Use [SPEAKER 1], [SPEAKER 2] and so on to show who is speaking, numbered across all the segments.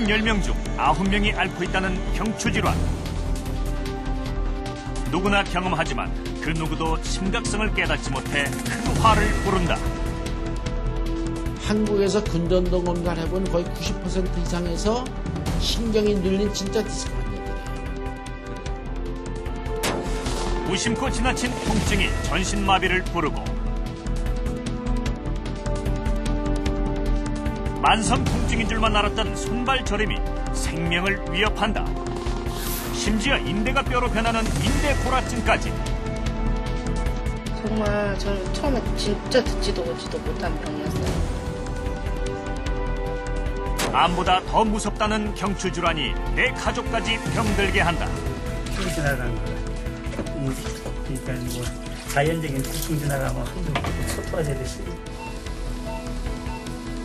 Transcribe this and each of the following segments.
[SPEAKER 1] 국민 10명 중 9명이 앓고 있다는 경추질환. 누구나 경험하지만 그 누구도 심각성을 깨닫지 못해 큰 화를 부른다.
[SPEAKER 2] 한국에서 근전동 검사를 해본 거의 90% 이상에서 신경이 눌린 진짜 디스크 환자들이에요.
[SPEAKER 1] 무심코 지나친 통증이 전신마비를 부르고 만성 통증인 줄만 알았던 손발 저림이 생명을 위협한다. 심지어 인대가 뼈로 변하는 인대 골화증까지.
[SPEAKER 3] 정말 저는 처음에 진짜 듣지도 보지도 못한 병이었어요.
[SPEAKER 1] 암보다 더 무섭다는 경추질환이 내 가족까지 병들게 한다.
[SPEAKER 4] 쭉 지나가는 거야. 그러니까 뭐 자연적인 쭉 지나가면 한쪽 초토화되듯이.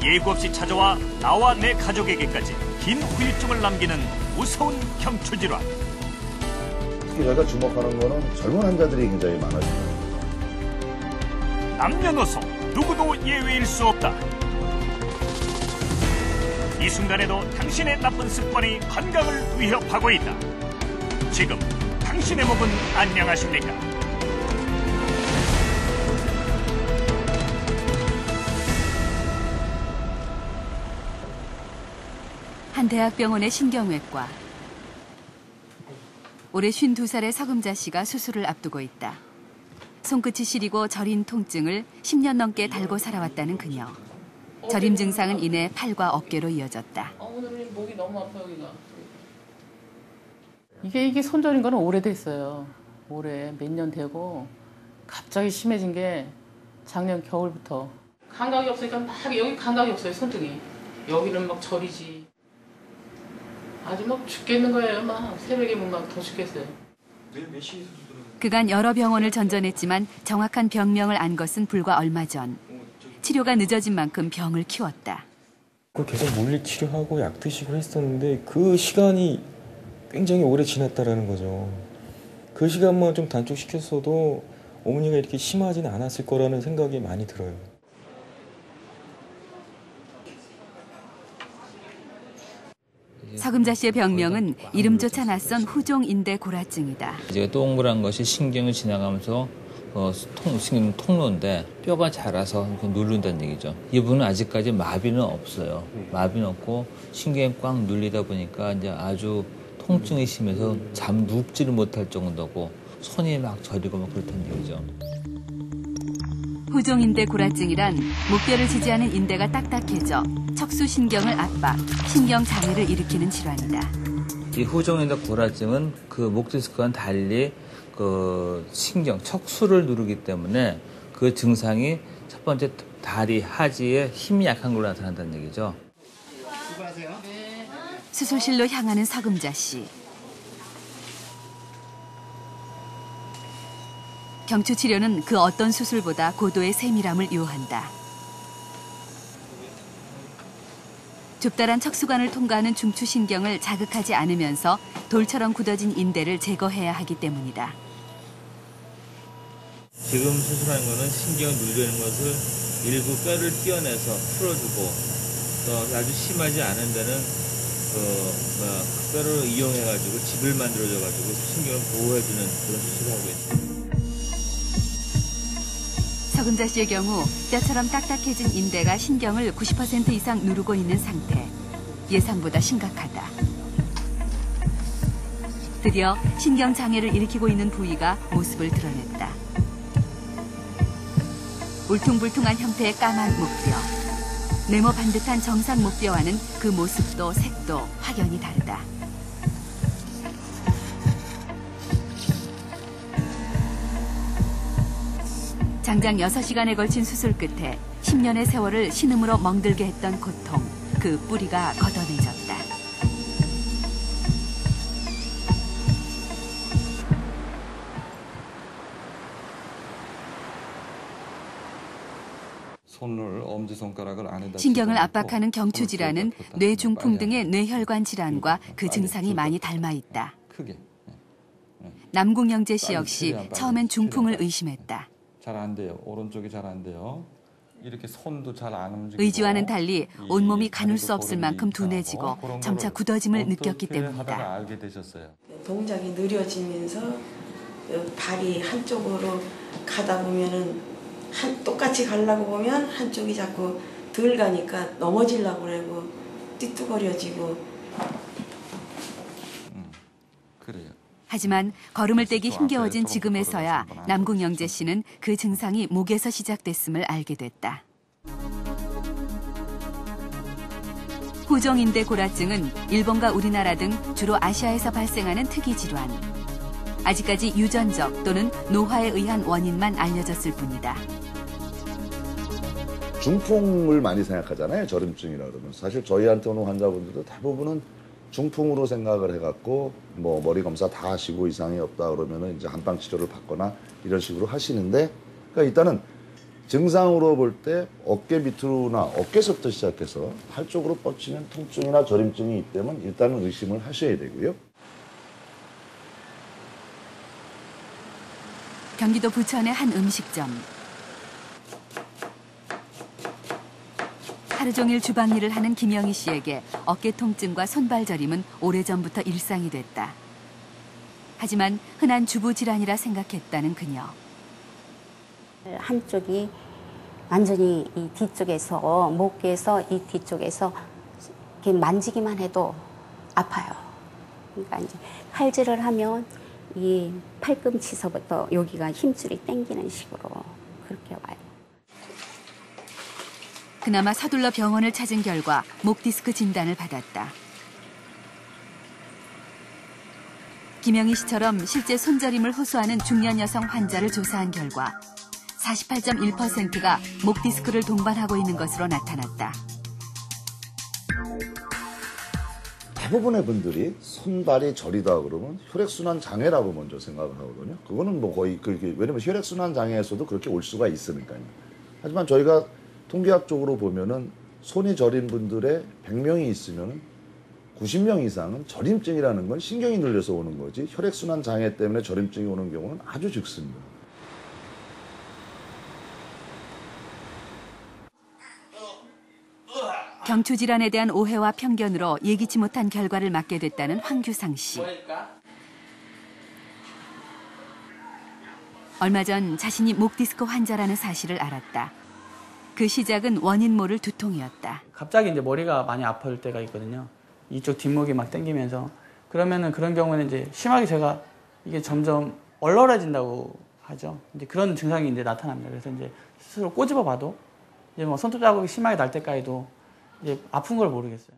[SPEAKER 1] 예고 없이 찾아와 나와 내 가족에게까지 긴 후유증을 남기는 무서운 경추질환.
[SPEAKER 5] 특히 저희가 주목하는 거는 젊은 환자들이 굉장히 많아집니다.
[SPEAKER 1] 남녀노소 누구도 예외일 수 없다. 이 순간에도 당신의 나쁜 습관이 건강을 위협하고 있다. 지금 당신의 몸은 안녕하십니까?
[SPEAKER 6] 한 대학병원의 신경외과. 올해 52살의 서금자 씨가 수술을 앞두고 있다. 손끝이 시리고 저린 통증을 10년 넘게 달고 살아왔다는 그녀. 저림 증상은 이내 팔과 어깨로 이어졌다.
[SPEAKER 3] 오늘 목이 너무 아파 여기가.
[SPEAKER 7] 이게 손저린 거는 오래됐어요. 올해 몇 년 되고 갑자기 심해진 게 작년 겨울부터. 감각이 없으니까 막 여기 감각이 없어요, 손등이. 여기는 막 저리지. 아주 막 죽겠는 거예요. 막 새벽에 막 더 죽겠어요.
[SPEAKER 6] 그간 여러 병원을 전전했지만 정확한 병명을 안 것은 불과 얼마 전. 치료가 늦어진 만큼 병을 키웠다.
[SPEAKER 8] 계속 물리 치료하고 약 드시고 했었는데 그 시간이 굉장히 오래 지났다라는 거죠. 그 시간만 좀 단축시켰어도 어머니가 이렇게 심하지는 않았을 거라는 생각이 많이 들어요.
[SPEAKER 6] 서금자 씨의 병명은 이름조차 낯선 후종인대 골화증이다.
[SPEAKER 9] 이제 동그란 것이 신경을 지나가면서 신경 통로인데 뼈가 자라서 누른다는 얘기죠. 이분은 아직까지 마비는 없어요. 마비는 없고 신경이 꽉 눌리다 보니까 이제 아주 통증이 심해서 눕지를 못할 정도고 손이 막 저리고 막 그렇다는 얘기죠.
[SPEAKER 6] 후종인대 골화증이란 목뼈를 지지하는 인대가 딱딱해져 척수신경을 압박, 신경장애를 일으키는 질환이다.
[SPEAKER 9] 이 후종인대 골화증은 그 목디스크와는 달리 그 신경, 척수를 누르기 때문에 그 증상이 첫 번째 다리, 하지에 힘이 약한 걸로 나타난다는 얘기죠.
[SPEAKER 6] 수술실로 향하는 서금자 씨. 경추 치료는 그 어떤 수술보다 고도의 세밀함을 요한다. 좁다란 척수관을 통과하는 중추신경을 자극하지 않으면서 돌처럼 굳어진 인대를 제거해야 하기 때문이다.
[SPEAKER 9] 지금 수술하는 거는 신경을 눌리는 것을 일부 뼈를 떼어내서 풀어주고 또 아주 심하지 않은 데는 그 뼈를 이용해가지고 집을 만들어줘가지고 신경을 보호해주는 그런 수술을 하고 있습니다.
[SPEAKER 6] 서금자 씨의 경우 뼈처럼 딱딱해진 인대가 신경을 90% 이상 누르고 있는 상태. 예상보다 심각하다. 드디어 신경장애를 일으키고 있는 부위가 모습을 드러냈다. 울퉁불퉁한 형태의 까만 목뼈. 네모 반듯한 정상 목뼈와는 그 모습도 색도 확연히 다르다. 장장 6시간에 걸친 수술 끝에 10년의 세월을 신음으로 멍들게 했던 고통, 그 뿌리가 걷어내졌다. 신경을 압박하는 경추 질환은 뇌중풍 등의 뇌혈관 질환과 그 증상이 많이 닮아 있다. 남궁영재 씨 역시 처음엔 중풍을 의심했다.
[SPEAKER 10] 잘 안 돼요. 오른쪽이 잘 안 돼요.
[SPEAKER 8] 이렇게 손도 잘 안 움직이고
[SPEAKER 6] 의지와는 달리 온몸이 가눌 수
[SPEAKER 8] 다리도
[SPEAKER 6] 없을 만큼
[SPEAKER 8] 고름이
[SPEAKER 6] 둔해지고
[SPEAKER 8] 그런
[SPEAKER 6] 점차
[SPEAKER 8] 거를
[SPEAKER 6] 굳어짐을
[SPEAKER 8] 어떻게
[SPEAKER 6] 느꼈기 때문이다.
[SPEAKER 8] 하다가 알게 되셨어요.
[SPEAKER 10] 동작이 느려지면서 발이 한쪽으로 가다 보면은 똑같이 가려고 보면 한쪽이 자꾸 덜 가니까 넘어지려고 그러고 띠뚜거려지고.
[SPEAKER 8] 그래요.
[SPEAKER 6] 하지만 걸음을 떼기 힘겨워진 지금에서야 남궁영재 씨는 그 증상이 목에서 시작됐음을 알게 됐다. 후종인대 골화증은 일본과 우리나라 등 주로 아시아에서 발생하는 특이 질환. 아직까지 유전적 또는 노화에 의한 원인만 알려졌을 뿐이다.
[SPEAKER 5] 중풍을 많이 생각하잖아요. 저림증이라 그러면. 사실 저희한테 오는 환자분들도 대부분은 중풍으로 생각을 해갖고 뭐 머리 검사 다 하시고 이상이 없다 그러면은 이제 한방 치료를 받거나 이런 식으로 하시는데, 그러니까 일단은 증상으로 볼 때 어깨 밑으로나 어깨서부터 시작해서 팔 쪽으로 뻗치는 통증이나 저림증이 있다면 일단은 의심을 하셔야 되고요.
[SPEAKER 6] 경기도 부천의 한 음식점. 하루 종일 주방 일을 하는 김영희 씨에게 어깨 통증과 손발 저림은 오래전부터 일상이 됐다. 하지만 흔한 주부 질환이라 생각했다는 그녀.
[SPEAKER 11] 한쪽이 완전히 이 뒤쪽에서 목에서 이 뒤쪽에서 이렇게 만지기만 해도 아파요. 그러니까 이제 칼질을 하면 이 팔꿈치서부터 여기가 힘줄이 당기는 식으로 그렇게 와요.
[SPEAKER 6] 그나마 서둘러 병원을 찾은 결과 목 디스크 진단을 받았다. 김영희 씨처럼 실제 손저림을 호소하는 중년 여성 환자를 조사한 결과 48.1%가 목 디스크를 동반하고 있는 것으로 나타났다.
[SPEAKER 5] 대부분의 분들이 손발이 저리다 그러면 혈액순환 장애라고 먼저 생각을 하거든요. 그거는 뭐 거의 그렇게, 왜냐면 혈액순환 장애에서도 그렇게 올 수가 있으니까요. 하지만 저희가 통계학적으로 보면은 손이 저린 분들의 100명이 있으면 90명 이상은 저림증이라는 건 신경이 눌려서 오는 거지 혈액순환 장애 때문에 저림증이 오는 경우는 아주 적습니다.
[SPEAKER 6] 경추 질환에 대한 오해와 편견으로 예기치 못한 결과를 맞게 됐다는 황규상 씨. 얼마 전 자신이 목 디스크 환자라는 사실을 알았다. 그 시작은 원인 모를 두통이었다.
[SPEAKER 12] 갑자기 이제 머리가 많이 아플 때가 있거든요. 이쪽 뒷목이 막 당기면서. 그러면은 그런 경우는 이제 심하게 제가 이게 점점 얼얼해진다고 하죠. 이제 그런 증상이 이제 나타납니다. 그래서 이제 스스로 꼬집어 봐도 이제 뭐 손톱 자국이 심하게 날 때까지도 이제 아픈 걸 모르겠어요.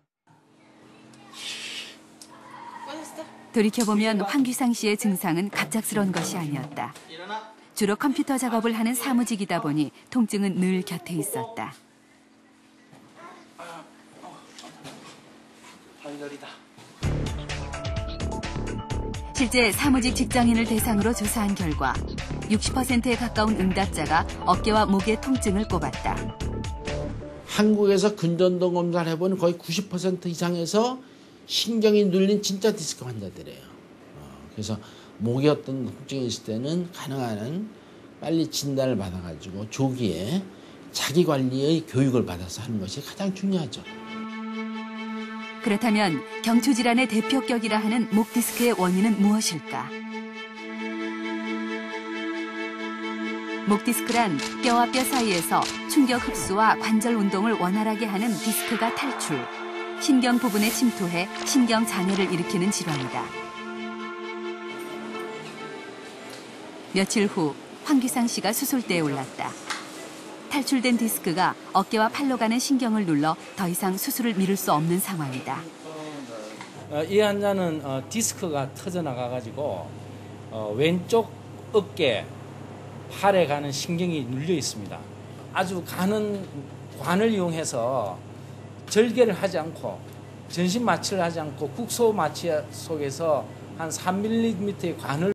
[SPEAKER 6] 돌이켜보면 황규상 씨의 증상은 갑작스러운 것이 아니었다. 주로 컴퓨터 작업을 하는 사무직이다 보니 통증은 늘 곁에 있었다. 실제 사무직 직장인을 대상으로 조사한 결과 60%에 가까운 응답자가 어깨와 목의 통증을 꼽았다.
[SPEAKER 2] 한국에서 근전동 검사를 해본 거의 90% 이상에서 신경이 눌린 진짜 디스크 환자들이에요. 그래서 목에 어떤 통증이 있을 때는 가능한 한 빨리 진단을 받아가지고 조기에 자기 관리의 교육을 받아서 하는 것이 가장 중요하죠.
[SPEAKER 6] 그렇다면 경추 질환의 대표격이라 하는 목 디스크의 원인은 무엇일까? 목 디스크란 뼈와 뼈 사이에서 충격 흡수와 관절 운동을 원활하게 하는 디스크가 탈출, 신경 부분에 침투해 신경 장애를 일으키는 질환이다. 며칠 후 황규상 씨가 수술대에 올랐다. 탈출된 디스크가 어깨와 팔로 가는 신경을 눌러 더 이상 수술을 미룰 수 없는 상황이다.
[SPEAKER 13] 이 환자는 디스크가 터져나가가지고 왼쪽 어깨, 팔에 가는 신경이 눌려 있습니다. 아주 가는 관을 이용해서 절개를 하지 않고 전신 마취를 하지 않고 국소 마취 속에서 한 3mm의 관을